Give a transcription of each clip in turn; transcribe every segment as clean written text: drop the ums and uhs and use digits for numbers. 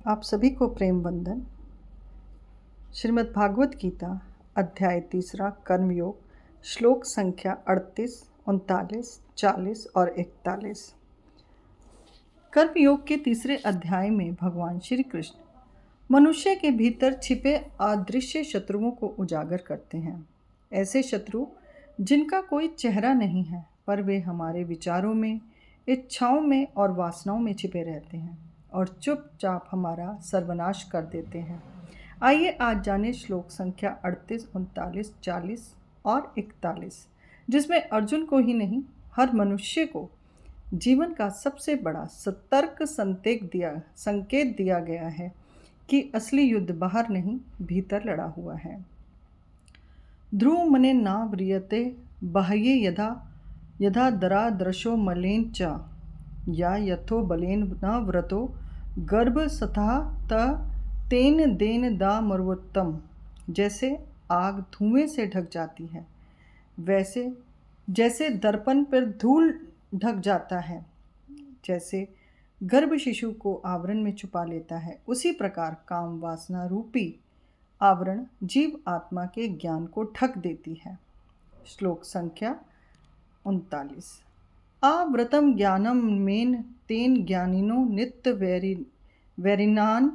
आप सभी को प्रेम वंदन। श्रीमद् भागवत गीता अध्याय 3 कर्मयोग, श्लोक संख्या 38, 39, 40 और 41। कर्मयोग के तीसरे अध्याय में भगवान श्री कृष्ण मनुष्य के भीतर छिपे अदृश्य शत्रुओं को उजागर करते हैं। ऐसे शत्रु जिनका कोई चेहरा नहीं है, पर वे हमारे विचारों में, इच्छाओं में और वासनाओं में छिपे रहते हैं और चुपचाप हमारा सर्वनाश कर देते हैं। आइए आज जाने श्लोक संख्या 38, 39, 40 और 41, जिसमें अर्जुन को ही नहीं हर मनुष्य को जीवन का सबसे बड़ा सतर्क संकेत दिया गया है कि असली युद्ध बाहर नहीं भीतर लड़ा हुआ है। ध्रुव मने ना व्रियते बाह्ये यदा यदा दरा दृशो मलेन च या यथो बलेन न व्रतो गर्भ सथा त तेन देन दा मरुत्तम। जैसे आग धुएं से ढक जाती है, वैसे जैसे दर्पण पर धूल ढक जाता है, जैसे गर्भ शिशु को आवरण में छुपा लेता है, उसी प्रकार काम वासना रूपी आवरण जीव आत्मा के ज्ञान को ढक देती है। श्लोक संख्या 39। आवृतम ज्ञानम मेन तेन ज्ञानिनो नित्य वैरिनान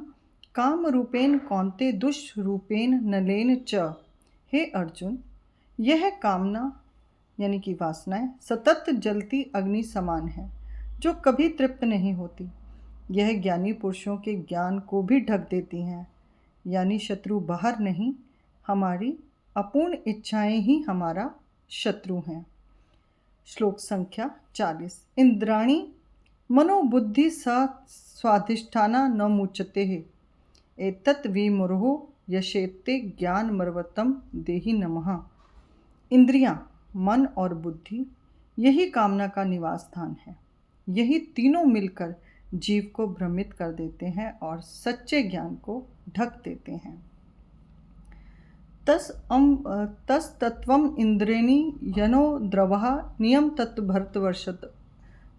काम रूपेन कौन्ते दुष्रूपेन नलेन च। हे अर्जुन, यह कामना यानी कि वासनाएं सतत जलती अग्नि समान है जो कभी तृप्त नहीं होती। यह ज्ञानी पुरुषों के ज्ञान को भी ढक देती हैं, यानी शत्रु बाहर नहीं, हमारी अपूर्ण इच्छाएं ही हमारा शत्रु हैं। श्लोक संख्या 40। इंद्राणी मनोबुद्धि स्वाधिष्ठाना न मुच्यते एतत् विमुरुः यशेते ज्ञान मर्वतम देहि नमः। इंद्रियां, मन और बुद्धि यही कामना का निवास स्थान है। यही तीनों मिलकर जीव को भ्रमित कर देते हैं और सच्चे ज्ञान को ढक देते हैं। तस् तत्वम इंद्रेणी यनो द्रवः नियम तत्व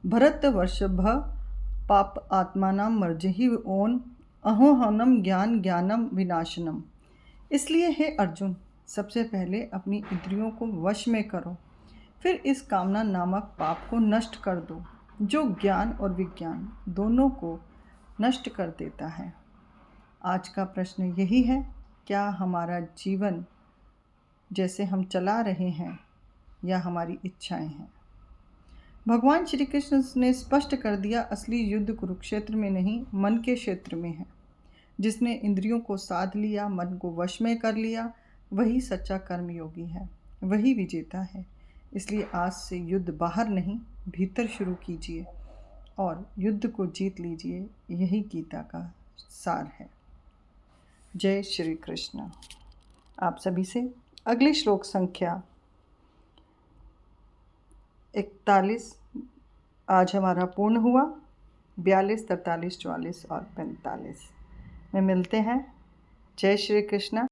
भरतवर्षभ पाप आत्मानां मर्जहि ओन अहोहनम ज्ञानम विनाशनम। इसलिए हे अर्जुन, सबसे पहले अपनी इंद्रियों को वश में करो, फिर इस कामना नामक पाप को नष्ट कर दो जो ज्ञान और विज्ञान दोनों को नष्ट कर देता है। आज का प्रश्न यही है, क्या हमारा जीवन जैसे हम चला रहे हैं या हमारी इच्छाएं हैं? भगवान श्री कृष्ण ने स्पष्ट कर दिया, असली युद्ध कुरुक्षेत्र में नहीं, मन के क्षेत्र में है। जिसने इंद्रियों को साध लिया, मन को वश में कर लिया, वही सच्चा कर्मयोगी है, वही विजेता है। इसलिए आज से युद्ध बाहर नहीं भीतर शुरू कीजिए और युद्ध को जीत लीजिए। यही गीता का सार है। जय श्री कृष्ण। आप सभी से अगली श्लोक संख्या 41 आज हमारा पूर्ण हुआ। 42, 43, 44 और 45 में मिलते हैं। जय श्री कृष्ण।